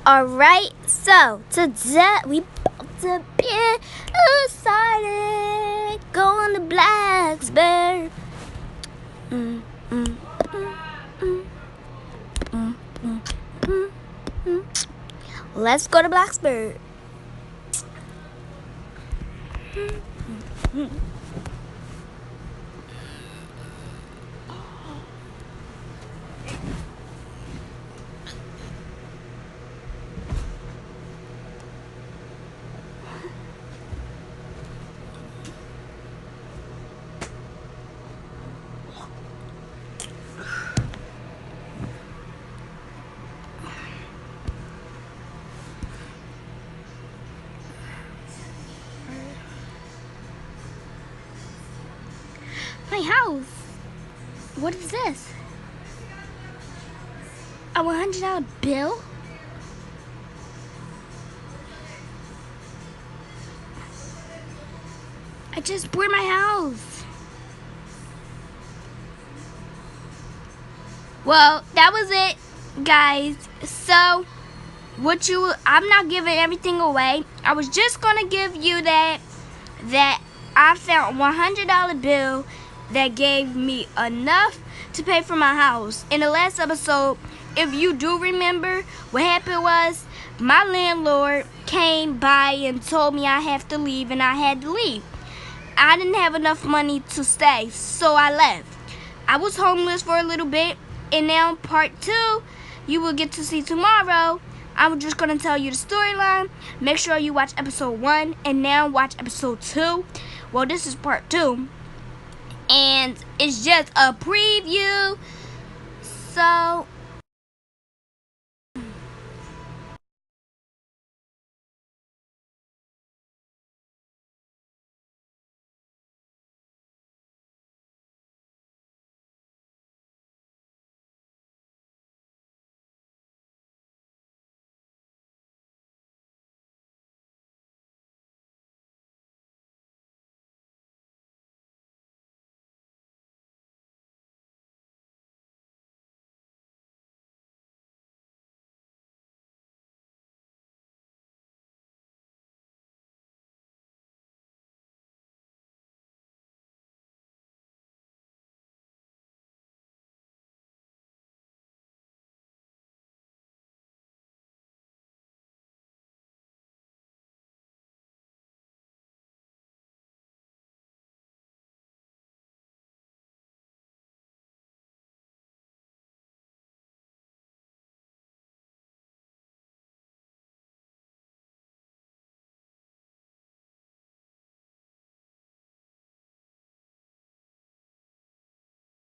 Alright, so today we about to be excited. Going to Blacksburg. Let's go to Blacksburg. My house. What is this? A $100 bill? I just bought my house. Well, that was it, guys. So, I'm not giving everything away. I was just gonna give you that I found $100 bill that gave me enough to pay for my house. In the last episode, if you do remember, what happened was my landlord came by and told me I have to leave, and I had to leave. I didn't have enough money to stay, so I left. I was homeless for a little bit, and now part 2 you will get to see tomorrow. I'm just going to tell you the storyline. Make sure you watch episode 1 and now watch episode 2. Well, this is part 2. And it's just a preview. So